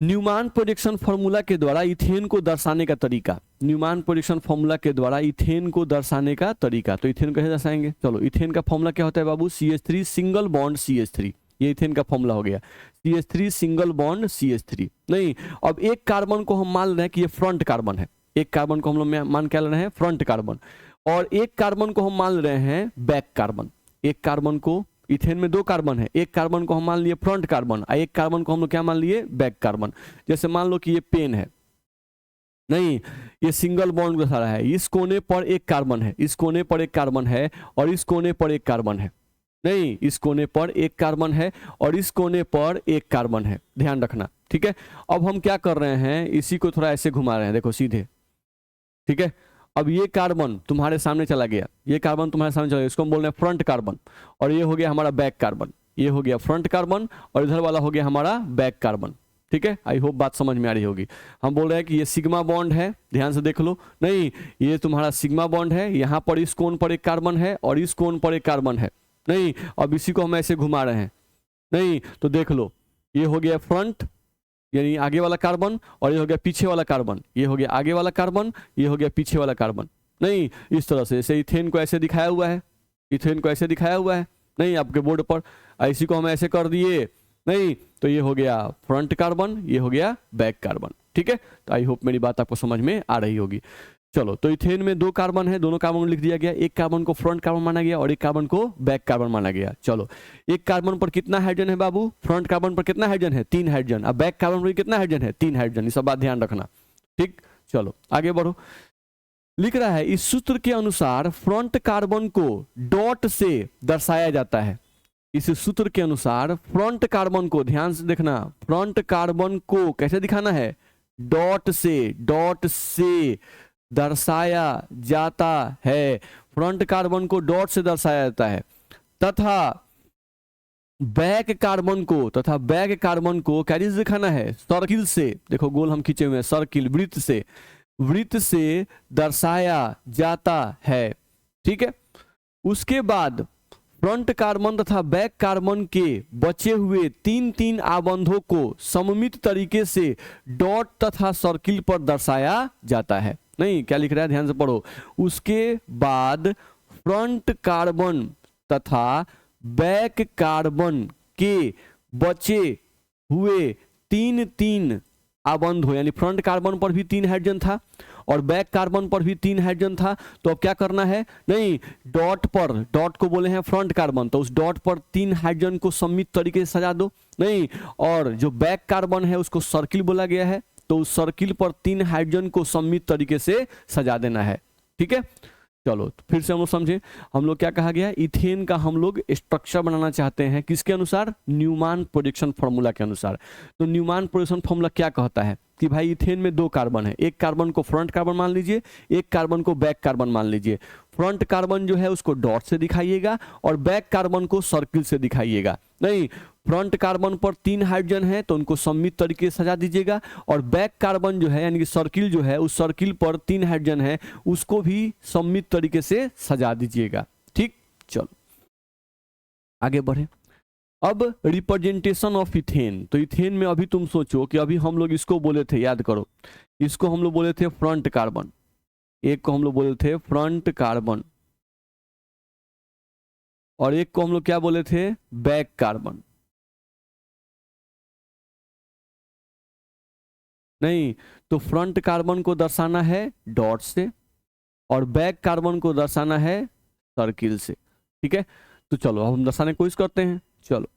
न्यूमान प्रोजेक्शन फॉर्मूला के द्वारा इथेन को दर्शाने का तरीका, न्यूमान प्रोजेक्शन फॉर्मूला के द्वारा इथेन को दर्शाने का तरीका। तो इथेन कैसे दर्शाएंगे, चलो इथेन का फॉर्मूला क्या होता है बाबू, CH3 सिंगल बॉन्ड CH3, ये इथेन का फॉर्मूला हो गया, CH3 सिंगल बॉन्ड CH3। नहीं, अब एक कार्बन को हम मान रहे हैं कि ये फ्रंट कार्बन है, एक कार्बन को हम लोग मान क्या ले रहे हैं, फ्रंट कार्बन, और एक कार्बन को हम मान रहे हैं बैक कार्बन। एक कार्बन को, इथेन में दो कार्बन है, एक कार्बन को हम मान लिए फ्रंट कार्बन और एक कार्बन को हम लोग क्या मान लिए, बैक कार्बन। जैसे मान लो कि ये पेन है, नहीं, ये सिंगल बॉन्ड दर्शा रहा है, इस कोने पर एक कार्बन है, इस कोने पर एक कार्बन है, और इस कोने पर एक कार्बन है, नहीं, इस कोने पर एक कार्बन है और इस कोने पर एक कार्बन है, ध्यान रखना, ठीक है। अब हम क्या कर रहे हैं, इसी को थोड़ा ऐसे घुमा रहे हैं, देखो सीधे, ठीक है। अब ये कार्बन तुम्हारे सामने चला गया, ये कार्बन तुम्हारे सामने चला गया, इसको हम बोल रहे हैं फ्रंट कार्बन, और ये हो गया हमारा बैक कार्बन, ये हो गया फ्रंट कार्बन और इधर वाला हो गया हमारा बैक कार्बन, ठीक है। आई होप बात समझ में आ रही होगी। हम बोल रहे हैं कि ये सिग्मा बॉन्ड है, ध्यान से देख लो, नहीं, ये तुम्हारा सिग्मा बॉन्ड है, यहाँ पर इस कोण पर एक कार्बन है और इस कोण पर एक कार्बन है, नहीं, अब इसी को हम ऐसे घुमा रहे हैं, नहीं, तो देख लो, ये हो गया फ्रंट यानी आगे वाला कार्बन, और ये हो गया पीछे वाला कार्बन, ये हो गया आगे वाला कार्बन, ये हो गया पीछे वाला कार्बन, नहीं, इस तरह से। जैसे इथेन को ऐसे दिखाया हुआ है, इथेन को ऐसे दिखाया हुआ है, नहीं, आपके बोर्ड पर, इसी को हम ऐसे कर दिए, नहीं, तो ये हो गया फ्रंट कार्बन, ये हो गया बैक कार्बन, ठीक है। तो आई होप मेरी बात आपको समझ में आ रही होगी। चलो, तो इथेन में दो कार्बन है, दोनों कार्बन को लिख दिया गया, एक कार्बन को फ्रंट कार्बन माना गया और एक कार्बन को बैक कार्बन माना गया। चलो, एक कार्बन पर कितना हाइड्रोजन है बाबू, फ्रंट कार्बन पर कितना हाइड्रोजन है, 3 हाइड्रोजन, अब बैक कार्बन पर कितना हाइड्रोजन है, 3 हाइड्रोजन, ये सब बात ध्यान रखना, ठीक। चलो आगे बढ़ो, लिख रहा है इस सूत्र के अनुसार फ्रंट कार्बन को डॉट से दर्शाया जाता है। इस सूत्र के अनुसार फ्रंट कार्बन को, ध्यान से देखना, फ्रंट कार्बन को कैसे दिखाना है, डॉट से दर्शाया जाता है, फ्रंट कार्बन को डॉट से दर्शाया जाता है, तथा बैक कार्बन को क्या चीज दिखाना है, सर्किल से, देखो गोल हम खींचे हुए हैं, सर्किल, वृत्त से दर्शाया जाता है, ठीक है। उसके बाद फ्रंट कार्बन तथा बैक कार्बन के बचे हुए तीन तीन आबंधों को सममित तरीके से डॉट तथा सर्किल पर दर्शाया जाता है। नहीं, क्या लिख रहा है, ध्यान से पढ़ो। उसके बाद फ्रंट कार्बन तथा बैक कार्बन के बचे हुए तीन तीन आबंध हो, यानी फ्रंट कार्बन पर भी 3 हाइड्रोजन था और बैक कार्बन पर भी 3 हाइड्रोजन था। तो अब क्या करना है, नहीं डॉट पर, डॉट को बोले हैं फ्रंट कार्बन, तो उस डॉट पर 3 हाइड्रोजन को सममित तरीके से सजा दो। नहीं, और जो बैक कार्बन है उसको सर्किल बोला गया है, तो उस सर्किल पर 3 हाइड्रोजन को सममित तरीके से सजा देना है। ठीक है, चलो फिर से हम लोग समझे। हम लोग क्या कहा गया, इथेन का हम लोग स्ट्रक्चर बनाना चाहते हैं, किसके अनुसार, न्यूमैन प्रोजेक्शन फॉर्मूला के अनुसार। तो न्यूमैन प्रोजेक्शन फॉर्मूला क्या कहता है कि भाई इथेन में 2 कार्बन है, एक कार्बन को फ्रंट कार्बन मान लीजिए, एक कार्बन को बैक कार्बन मान लीजिए। फ्रंट कार्बन जो है उसको डॉट से दिखाइएगा और बैक कार्बन को सर्किल से दिखाइएगा। नहीं, फ्रंट कार्बन पर 3 हाइड्रोजन है तो उनको सममित तरीके से सजा दीजिएगा, और बैक कार्बन जो है यानी कि सर्किल जो है, उस सर्किल पर 3 हाइड्रोजन है उसको भी सममित तरीके से सजा दीजिएगा। ठीक, चलो आगे बढ़े। अब रिप्रेजेंटेशन ऑफ इथेन। तो इथेन में अभी तुम सोचो कि अभी हम लोग इसको बोले थे, याद करो, इसको हम लोग बोले थे फ्रंट कार्बन, एक को हम लोग बोले थे फ्रंट कार्बन, और एक को हम लोग क्या बोले थे, बैक कार्बन। नहीं, तो फ्रंट कार्बन को दर्शाना है डॉट से और बैक कार्बन को दर्शाना है सर्किल से। ठीक है, तो चलो अब हम दर्शाने की कोशिश करते हैं। चलो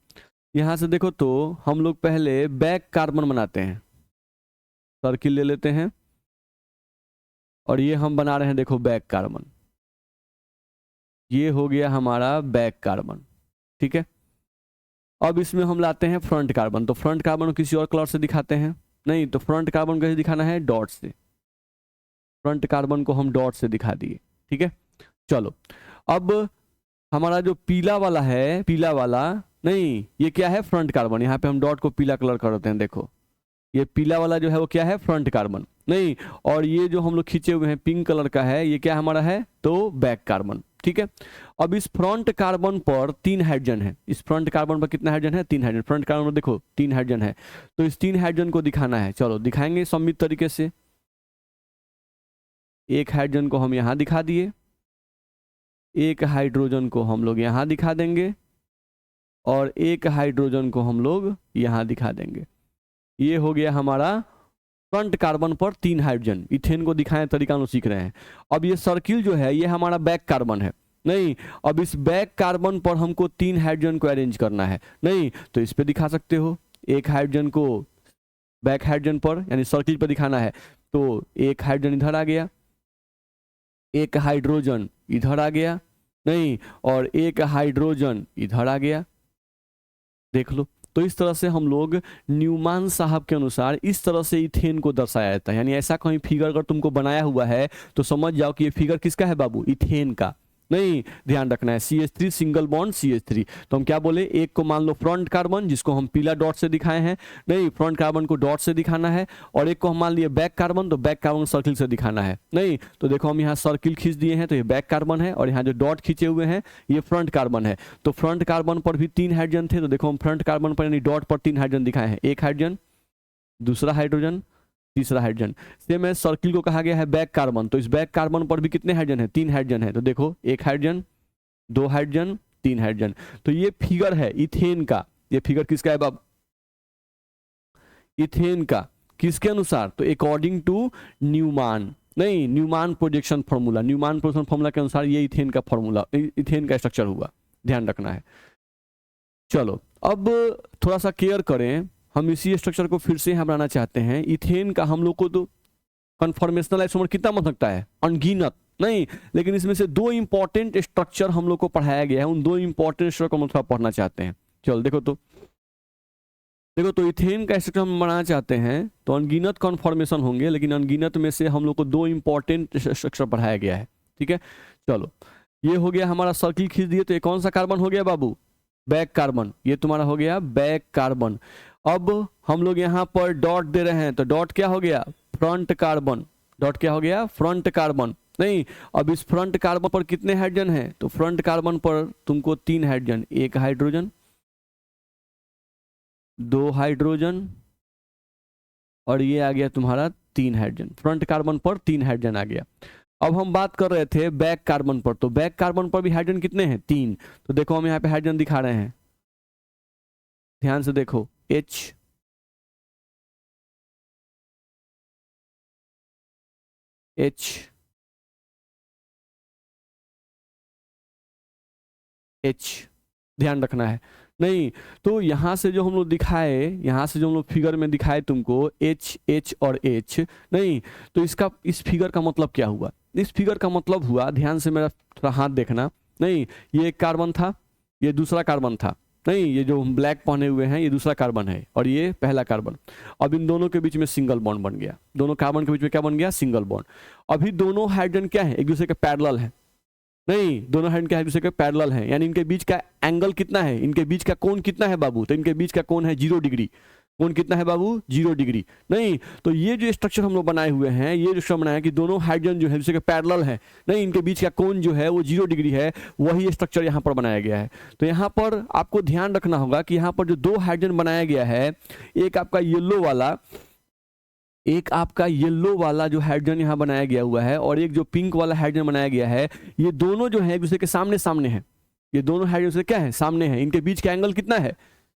यहां से देखो, तो हम लोग पहले बैक कार्बन बनाते हैं, सर्किल ले लेते हैं और ये हम बना रहे हैं, देखो बैक कार्बन, ये हो गया हमारा बैक कार्बन। ठीक है, अब इसमें हम लाते हैं फ्रंट कार्बन, तो फ्रंट कार्बन को किसी और कलर से दिखाते हैं। नहीं, तो फ्रंट कार्बन कैसे दिखाना है, डॉट से, फ्रंट कार्बन को हम डॉट से दिखा दिए। ठीक है, चलो अब हमारा जो पीला वाला है, पीला वाला, नहीं ये क्या है, फ्रंट कार्बन, यहाँ पे हम डॉट को पीला कलर कर देते हैं, देखो ये पीला वाला जो है वो क्या है, फ्रंट कार्बन। नहीं, और ये जो हम लोग खींचे हुए हैं पिंक कलर का है, ये क्या हमारा है, तो बैक कार्बन। ठीक है, अब इस फ्रंट कार्बन पर 3 हाइड्रोजन है, इस फ्रंट कार्बन पर कितना हाइड्रोजन है, 3 हाइड्रोजन। फ्रंट कार्बन पर देखो 3 हाइड्रोजन है, तो इस 3 हाइड्रोजन को दिखाना है। चलो दिखाएंगे सममित तरीके से। एक हाइड्रोजन को हम यहां दिखा दिए, एक हाइड्रोजन को हम लोग यहां दिखा देंगे और एक हाइड्रोजन को हम लोग यहां दिखा देंगे। ये हो गया हमारा फ्रंट कार्बन पर 3 हाइड्रोजन। इथेन को दिखाएं तरीका हम सीख रहे हैं। अब ये सर्किल जो है ये हमारा बैक कार्बन है। नहीं, अब इस बैक कार्बन पर हमको 3 हाइड्रोजन को अरेंज करना है। नहीं, तो इस पे दिखा सकते हो, एक हाइड्रोजन को बैक हाइड्रोजन पर यानी सर्किल पर दिखाना है, तो एक हाइड्रोजन इधर आ गया, एक हाइड्रोजन इधर आ गया, नहीं और एक हाइड्रोजन इधर आ गया। देख लो, तो इस तरह से हम लोग न्यूमैन साहब के अनुसार इस तरह से इथेन को दर्शाया जाता है। यानी ऐसा कहीं फिगर अगर तुमको बनाया हुआ है तो समझ जाओ कि ये फिगर किसका है बाबू, इथेन का। नहीं, ध्यान रखना है CH3 सिंगल बॉन्ड CH3। तो हम क्या बोले, एक को मान लो फ्रंट कार्बन जिसको हम पीला डॉट से दिखाए हैं, नहीं फ्रंट कार्बन को डॉट से दिखाना है, और एक को हम मान लिए बैक कार्बन, तो बैक कार्बन सर्किल से दिखाना है। नहीं, तो देखो हम यहाँ सर्किल खींच दिए हैं, तो ये बैक कार्बन है, और यहाँ जो डॉट खींचे हुए हैं ये फ्रंट कार्बन है। तो फ्रंट कार्बन पर भी 3 हाइड्रोजन थे, तो देखो हम फ्रंट कार्बन पर यानी डॉट पर 3 हाइड्रोजन दिखाए हैं, एक हाइड्रोजन, दूसरा हाइड्रोजन, तीसरा हाइड्रोजन। सेम है, सर्किल को कहा गया है बैक कार्बन, तो इस बैक कार्बन पर भी कितने हाइड्रोजन है, 3 हाइड्रोजन है। तो देखो एक हाइड्रोजन, 2 हाइड्रोजन, 3 हाइड्रोजन। तो ये फिगर है इथेन का। ये फिगर किसका है बाब, इथेन का। किसके अनुसार, तो अकॉर्डिंग टू न्यूमैन, नहीं Newman projection formula, Newman projection formula के अनुसार ये इथेन का फॉर्मूला, इथेन का स्ट्रक्चर हुआ, ध्यान रखना है। चलो अब थोड़ा सा केयर करें, हम इसी स्ट्रक्चर को फिर से यहाँ बनाना चाहते हैं। इथेन का हम लोग को तो कन्फॉर्मेशनल आइसोमर कितना बन सकता है, अनगिनत। नहीं, लेकिन इसमें से 2 इंपॉर्टेंट स्ट्रक्चर हम लोग को पढ़ाया गया है, उन 2 इंपॉर्टेंट स्ट्रक्चर को हम थोड़ा पढ़ना चाहते हैं। चलो देखो, तो देखो तो इथेन का स्ट्रक्चर हम बनाना चाहते हैं तो अनगिनत कन्फॉर्मेशन होंगे, लेकिन अनगिनत में से हम लोग को 2 इंपॉर्टेंट स्ट्रक्चर पढ़ाया गया है। ठीक है, चलो ये हो गया हमारा सर्किल खींच दिए, तो ये कौन सा कार्बन हो गया बाबू, बैक कार्बन। ये तुम्हारा हो गया बैक कार्बन। अब हम लोग यहाँ पर डॉट दे रहे हैं, तो डॉट क्या हो गया, फ्रंट कार्बन। डॉट क्या हो गया, फ्रंट कार्बन। नहीं, अब इस फ्रंट कार्बन पर कितने हाइड्रोजन हैं? तो फ्रंट कार्बन पर तुमको 3 हाइड्रोजन, 1 हाइड्रोजन, 2 हाइड्रोजन और ये आ गया तुम्हारा 3 हाइड्रोजन। फ्रंट कार्बन पर 3 हाइड्रोजन आ गया। अब हम बात कर रहे थे बैक कार्बन पर, तो बैक कार्बन पर भी हाइड्रोजन कितने हैं? 3। तो देखो हम यहाँ पे हाइड्रोजन दिखा रहे हैं, ध्यान से देखो, H, H, H, ध्यान रखना है। नहीं, तो यहां से जो हम लोग दिखाए, यहां से जो हम लोग फिगर में दिखाए तुमको H, H और H, नहीं, तो इसका, इस फिगर का मतलब क्या हुआ? इस फिगर का मतलब हुआ, ध्यान से मेरा थोड़ा हाथ देखना, नहीं, ये एक कार्बन था, ये दूसरा कार्बन था, नहीं, ये जो ब्लैक पहने हुए हैं ये दूसरा कार्बन है और ये पहला कार्बन। अब इन दोनों के बीच में सिंगल बॉन्ड बन गया, दोनों कार्बन के बीच में क्या बन गया? Single bond. अभी दोनों हाइड्रोजन क्या है? एक दूसरे के पैरेलल है, नहीं, दोनों हाइड्रोजन क्या है? एक दूसरे के पैरेलल है, यानी इनके बीच का एंगल कितना है? इनके बीच का कोण कितना है बाबू? तो इनके बीच का कोण है 0 डिग्री। कोण कितना है बाबू? 0 डिग्री। नहीं, तो ये जो स्ट्रक्चर हम लोग बनाए हुए हैं, ये जो स्ट्रक्चर बनाया कि दोनों हाइड्रोजन जो है दूसरे के पैरेलल है, नहीं, इनके बीच का कोण जो है वो 0 डिग्री है, वही स्ट्रक्चर यहाँ पर बनाया गया है। तो यहाँ पर आपको ध्यान रखना होगा कि यहाँ पर जो 2 हाइड्रोजन बनाया गया है, एक आपका येलो वाला, एक आपका येलो वाला जो हाइड्रोजन यहाँ बनाया गया हुआ है और एक जो पिंक वाला हाइड्रोजन बनाया गया है, ये दोनों जो है एक दूसरे के सामने सामने हैं। ये दोनों हाइड्रोजन से क्या है? सामने है। इनके बीच का एंगल कितना है?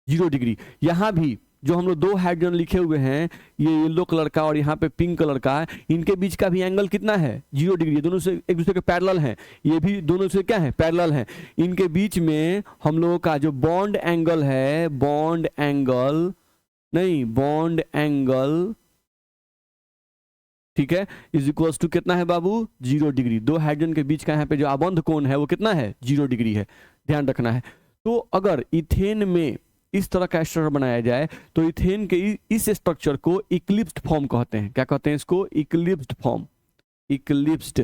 0 डिग्री। यहाँ भी जो हम लोग 2 हाइड्रोजन लिखे हुए हैं, ये येलो कलर का और यहाँ पे पिंक कलर का, इनके बीच का भी एंगल कितना है? 0 डिग्री। दोनों से एक दूसरे के पैरेलल हैं, ये भी दोनों से क्या है? पैरेलल हैं। इनके बीच में हम लोगों का जो बॉन्ड एंगल है, बॉन्ड एंगल, नहीं, बॉन्ड एंगल, ठीक है, इज इक्वल टू कितना है बाबू? 0 डिग्री। 2 हाइड्रोजन के बीच का यहाँ पे जो आबंध कोण है वो कितना है? 0 डिग्री है, ध्यान रखना है। तो अगर इथेन में इस तरह का स्ट्रक्चर बनाया जाए तो इथेन के इस स्ट्रक्चर को इक्लिप्स्ड फॉर्म कहते हैं। क्या कहते हैं इसको? इक्लिप्स्ड फॉर्म, इक्लिप्स्ड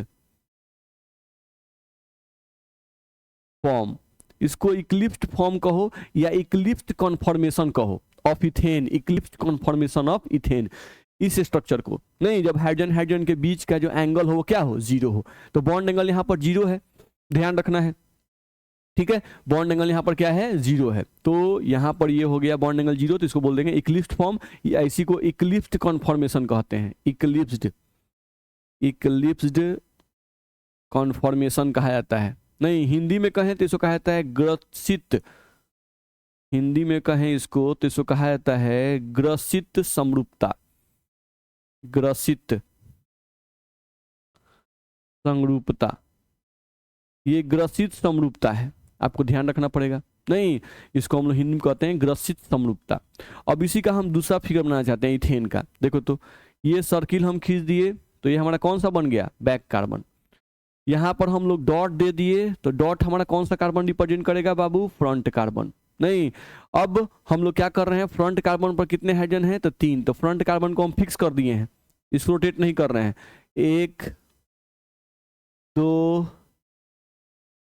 फॉर्म, इसको इक्लिप्स्ड फॉर्म कहो या इक्लिप्स्ड कॉन्फॉर्मेशन कहो of ethane, eclipsed conformation of ethane. इस स्ट्रक्चर को, नहीं, जब हाइड्रोजन हाइड्रोजन के बीच का जो एंगल हो वो क्या हो? 0 हो। तो बॉन्ड एंगल यहाँ पर 0 है, ध्यान रखना है, ठीक है। बॉन्ड एंगल यहाँ पर क्या है? 0 है। तो यहाँ पर ये हो गया बॉन्ड एंगल 0, तो इसको बोल देंगे इक्लिप्स्ड फॉर्म, या इसी को इक्लिप्स्ड कॉन्फॉर्मेशन कहते हैं। इक्लिप्स्ड, इक्लिप्स्ड कॉन्फॉर्मेशन कहा जाता है। नहीं, हिंदी में कहें तो इसको कहा जाता है ग्रसित, हिंदी में कहें इसको तो इसको कहा जाता है ग्रसित समरूपता, ग्रसित समरूपता, ये ग्रसित समरूपता है, आपको ध्यान रखना पड़ेगा। नहीं, इसको हम लोग हिंदी में कहते हैं ग्रसित समरूपता। अब इसी का हम दूसरा फिगर बनाना चाहते हैं इथेन का। देखो तो ये सर्किल हम खींच दिए तो ये हमारा कौन सा बन गया? Back carbon. यहाँ पर हम लोग डॉट दे दिए तो डॉट हमारा कौन सा कार्बन रिप्रेजेंट करेगा बाबू? Front carbon. नहीं, अब हम लोग क्या कर रहे हैं? फ्रंट कार्बन पर कितने हाइड्रोजन हैं? तो 3। तो फ्रंट कार्बन को हम फिक्स कर दिए हैं, इसको रोटेट नहीं कर रहे हैं। 1 2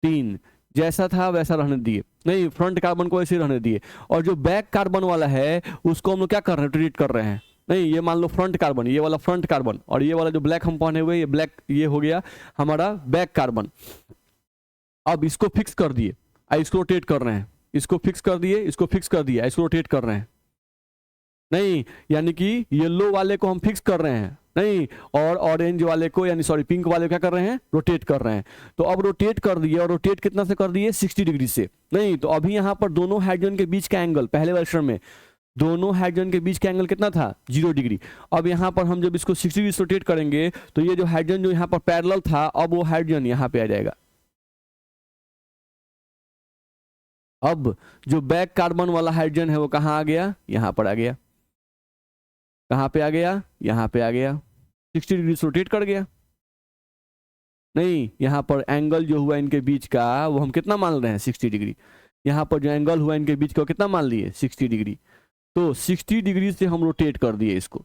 3, जैसा था वैसा रहने दिए, नहीं, फ्रंट कार्बन को ऐसे ही रहने दिए। और जो बैक कार्बन वाला है उसको हम लोग क्या कर रहे हैं? रोटेट कर रहे हैं। नहीं, ये मान लो फ्रंट कार्बन, ये वाला फ्रंट कार्बन, और ये वाला जो ब्लैक हम पहने हुए, ये ब्लैक, ये हो गया हमारा बैक कार्बन। अब इसको फिक्स कर दिए, इसको रोटेट कर रहे हैं, इसको फिक्स कर दिए, इसको फिक्स कर दिया, इसको रोटेट कर रहे हैं। नहीं, यानी कि येलो वाले को हम फिक्स कर रहे हैं, नहीं, और ऑरेंज वाले को, यानी सॉरी पिंक वाले को क्या कर रहे हैं? रोटेट कर रहे हैं। तो अब रोटेट कर दिए, और रोटेट कितना से कर दिए? 60 डिग्री से। नहीं, तो अभी यहाँ पर दोनों हाइड्रोजन के बीच का एंगल, पहले वर्षन में दोनों हाइड्रोजन के बीच का एंगल कितना था? 0 डिग्री। अब यहाँ पर हम जब इसको 60 डिग्री से रोटेट करेंगे तो ये जो हाइड्रोजन जो यहाँ पर पैरेलल था, अब वो हाइड्रोजन यहाँ पे आ जाएगा। अब जो बैक कार्बन वाला हाइड्रोजन है वो कहाँ आ गया? यहाँ पर आ गया। कहाँ पे आ गया? यहाँ पे आ गया। 60 डिग्री से रोटेट कर गया। नहीं, यहाँ पर एंगल जो हुआ इनके बीच का वो हम कितना मान रहे हैं? 60 डिग्री। यहाँ पर जो एंगल हुआ इनके बीच का वो कितना मान लिए? 60 डिग्री। तो 60 डिग्री से हम रोटेट कर दिए इसको,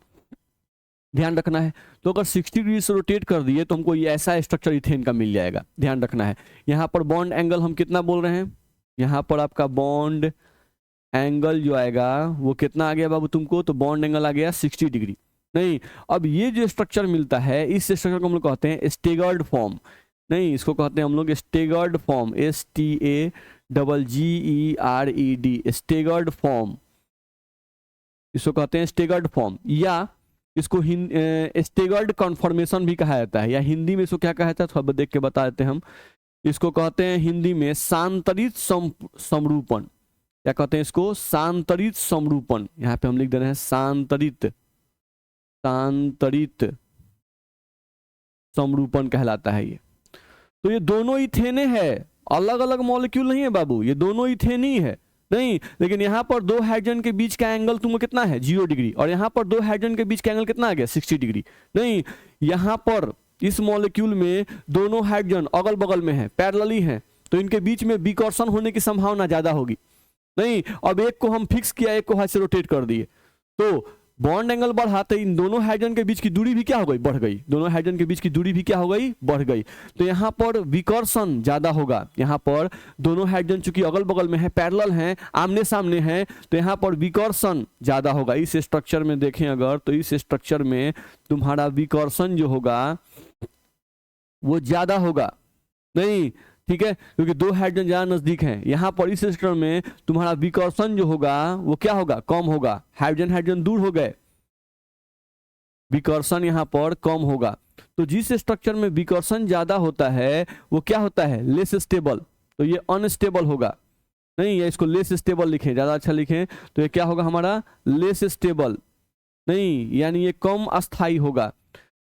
ध्यान रखना है। तो अगर 60 डिग्री से रोटेट कर दिए तो हमको ये ऐसा स्ट्रक्चर इथेन का मिल जाएगा, ध्यान रखना है। यहाँ पर बॉन्ड एंगल हम कितना बोल रहे हैं? यहाँ पर आपका बॉन्ड एंगल जो आएगा वो कितना आ गया बाबू तुमको? तो बॉन्ड एंगल आ गया 60 डिग्री। नहीं, अब ये जो स्ट्रक्चर मिलता है इस स्ट्रक्चर को हम लोग कहते हैं स्टेगर्ड फॉर्म। नहीं, इसको कहते हैं हम लोग staggered form, STAGGERED, staggered form, इसको कहते हैं स्टेगर्ड फॉर्म, या इसको स्टेगर्ड कॉन्फॉर्मेशन भी कहा जाता है, या हिंदी में इसको क्या कहा जाता है थोड़ा देख के बता देते हैं हम। इसको कहते हैं हिंदी में सांतरित समरूपण, क्या कहते हैं इसको, सांतरित समरूपण। यहाँ पे हम लिख दे रहे हैं सांतरित, सांतरित समरूपण कहलाता है ये। तो ये दोनों इथेने है, अलग अलग मॉलिक्यूल नहीं है बाबू, ये दोनों इथेन ही है। नहीं, लेकिन यहाँ पर दो हाइड्रोजन के बीच का एंगल तुमको कितना है, 0 डिग्री, और यहाँ पर दो हाइड्रोजन के बीच का एंगल कितना आ गया, 60 डिग्री। नहीं, यहाँ पर इस मॉलिक्यूल में दोनों हाइड्रोजन अगल बगल में है, पैरेलली हैं, तो इनके बीच में विकर्षण होने की संभावना ज्यादा होगी। नहीं, अब एक को हम फिक्स किया, एक को हाथ से रोटेट कर दिए, तो बॉन्ड एंगल बढ़ा तो इन दोनों हाइड्रोजन के बीच की दूरी भी क्या हो गई, बढ़ गई, दोनों हाइड्रोजन के बीच की दूरी भी क्या हो गई, बढ़ गई। तो यहाँ पर विकर्षण ज्यादा होगा, यहाँ पर दोनों हाइड्रोजन चूंकि अगल बगल में है, पैरेलल हैं, आमने सामने हैं, तो यहाँ पर विकर्षण ज्यादा होगा। इस स्ट्रक्चर में देखें अगर, तो इस स्ट्रक्चर में तुम्हारा विकर्षण जो होगा वो ज्यादा होगा। नहीं, ठीक है, क्योंकि दो हाइड्रोजन ज्यादा नजदीक हैं। यहाँ पर इस स्ट्रक्चर में तुम्हारा विकर्षण जो होगा वो क्या होगा, कम होगा, हाइड्रोजन हाइड्रोजन दूर हो गए, विकर्षण यहाँ पर कम होगा। तो जिस स्ट्रक्चर में विकर्षण ज्यादा होता है वो क्या होता है, लेस स्टेबल, तो ये अनस्टेबल होगा। नहीं, या इसको लेस स्टेबल लिखें, ज्यादा अच्छा लिखें, तो ये क्या होगा हमारा, लेस स्टेबल। नहीं, यानी ये कम अस्थाई होगा,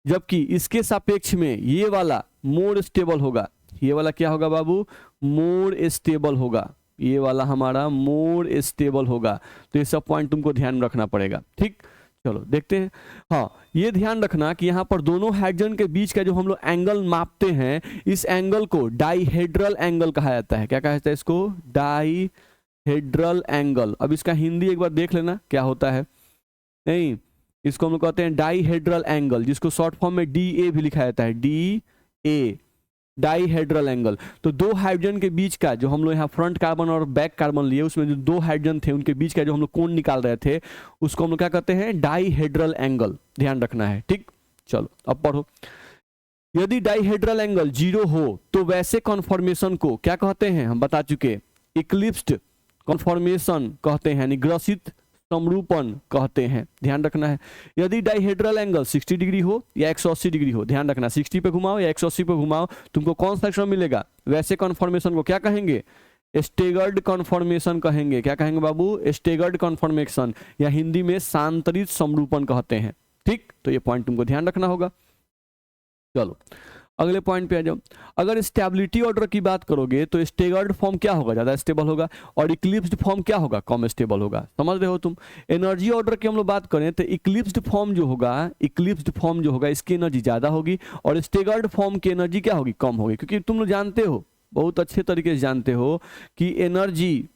जबकि इसके सापेक्ष में ये वाला मोर स्टेबल होगा। ये वाला क्या होगा बाबू, मोर स्टेबल होगा, ये वाला हमारा मोर स्टेबल होगा। तो ये सब पॉइंट तुमको ध्यान रखना पड़ेगा। ठीक, चलो देखते हैं। हाँ, ये ध्यान रखना कि यहाँ पर दोनों हाइड्रोजन के बीच का जो हम लोग एंगल मापते हैं, इस एंगल को डाईहेड्रल एंगल कहा जाता है। क्या कहा जाता है इसको, डाईहेड्रल एंगल। अब इसका हिंदी एक बार देख लेना क्या होता है। नहीं, इसको हम लोग कहते हैं डाईहेड्रल एंगल, जिसको शॉर्ट फॉर्म में DA भी लिखा जाता है, DA, डाईहेड्रल एंगल। तो दो हाइड्रोजन के बीच का जो हम लोग यहाँ फ्रंट कार्बन और बैक कार्बन लिए, उसमें जो दो हाइड्रोजन थे उनके बीच का जो हम लोग कोण निकाल रहे थे, उसको हम लोग क्या कहते हैं, डाईहेड्रल एंगल। ध्यान रखना है। ठीक, चलो अब पढ़ो। यदि डाईहेड्रल एंगल 0 हो तो वैसे कॉन्फॉर्मेशन को क्या कहते हैं, हम बता चुके, इक्लिप्स्ड कॉन्फॉर्मेशन कहते हैं, यानी ग्रसित समरूपण कहते हैं। ध्यान रखना है। यदि डाईहेड्रल एंगल 60 डिग्री हो या 180 डिग्री हो, ध्यान रखना, 60 पे घुमाओ या 180 पे घुमाओ, तुमको कौन सा एक्शन मिलेगा, वैसे कॉन्फॉर्मेशन को क्या कहेंगे, स्टेगर्ड कॉन्फॉर्मेशन कहेंगे। क्या कहेंगे बाबू, स्टेगर्ड कॉन्फॉर्मेशन, या हिंदी में सांतरित समरूपण कहते हैं। ठीक, तो ये पॉइंट तुमको ध्यान रखना होगा। चलो अगले पॉइंट पे आ जाओ। अगर स्टेबिलिटी ऑर्डर की बात करोगे तो स्टेगर्ड फॉर्म क्या होगा, ज्यादा स्टेबल होगा, और इक्लिप्स्ड फॉर्म क्या होगा, कम स्टेबल होगा। समझ रहे हो तुम। एनर्जी ऑर्डर की हम लोग बात करें तो इक्लिप्स्ड फॉर्म जो होगा, इक्लिप्स्ड फॉर्म जो होगा इसकी एनर्जी ज्यादा होगी, और स्टेगर्ड फॉर्म की एनर्जी क्या होगी, कम होगी। क्योंकि तुम लोग जानते हो, बहुत अच्छे तरीके से जानते हो कि एनर्जी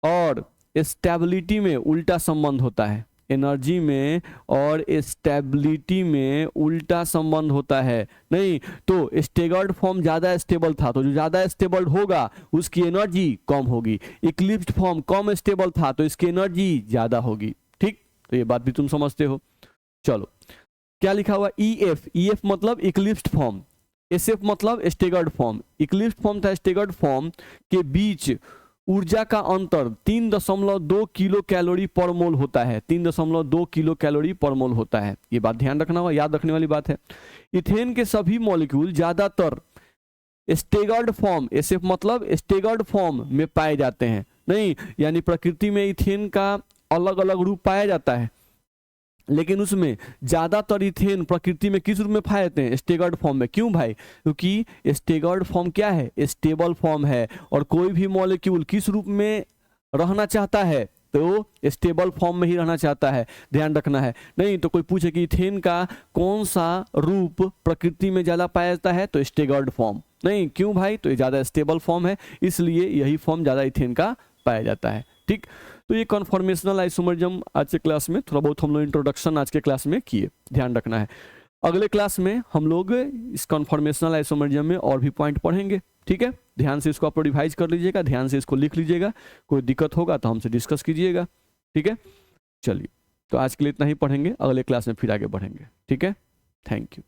और स्टेबिलिटी में उल्टा संबंध होता है। एनर्जी में और स्टेबिलिटी में उल्टा संबंध होता है। नहीं, तो स्टेगर्ड फॉर्म ज्यादा स्टेबल था, तो जो ज्यादा स्टेबल होगा उसकी एनर्जी कम होगी। इक्लिप्स्ड फॉर्म कम स्टेबल था, तो इसकी एनर्जी ज्यादा होगी। ठीक, तो ये बात भी तुम समझते हो। चलो, क्या लिखा हुआ, EF, EF मतलब इक्लिप्स्ड फॉर्म, SF मतलब स्टेगर्ड फॉर्म। इक्लिप्स्ड फॉर्म था स्टेगर्ड फॉर्म के बीच ऊर्जा का अंतर 3.2 किलो कैलोरी पर मोल होता है। 3.2 किलो कैलोरी पर मोल होता है। ये बात ध्यान रखना होगा, याद रखने वाली बात है। इथेन के सभी मॉलिक्यूल ज्यादातर स्टेगर्ड फॉर्म, SF मतलब स्टेगर्ड फॉर्म में पाए जाते हैं। नहीं, यानी प्रकृति में इथेन का अलग अलग रूप पाया जाता है, लेकिन उसमें ज्यादातर इथेन प्रकृति में किस रूप में पाए जाते हैं, स्टेगर्ड फॉर्म में। क्यों भाई, क्योंकि स्टेगर्ड फॉर्म क्या है, स्टेबल फॉर्म है, और कोई भी मॉलिक्यूल किस रूप में रहना चाहता है, तो स्टेबल फॉर्म में ही रहना चाहता है। ध्यान रखना है। नहीं तो कोई पूछे कि इथेन का कौन सा रूप प्रकृति में ज्यादा पाया जाता है, तो स्टेगर्ड फॉर्म। नहीं, क्यों भाई, तो ये ज्यादा स्टेबल फॉर्म है, इसलिए यही फॉर्म ज्यादा इथेन का पाया जाता है। ठीक, तो ये कॉन्फॉर्मेशनल आइसोमरिज्म आज के क्लास में थोड़ा बहुत हम लोग इंट्रोडक्शन आज के क्लास में किए, ध्यान रखना है। अगले क्लास में हम लोग इस कॉन्फॉर्मेशनल आइसोमरिज्म में और भी पॉइंट पढ़ेंगे। ठीक है, ध्यान से इसको आप रिवाइज कर लीजिएगा, ध्यान से इसको लिख लीजिएगा, कोई दिक्कत होगा तो हमसे डिस्कस कीजिएगा। ठीक है, चलिए। तो आज के लिए इतना ही पढ़ेंगे, अगले क्लास में फिर आगे बढ़ेंगे। ठीक है, थैंक यू।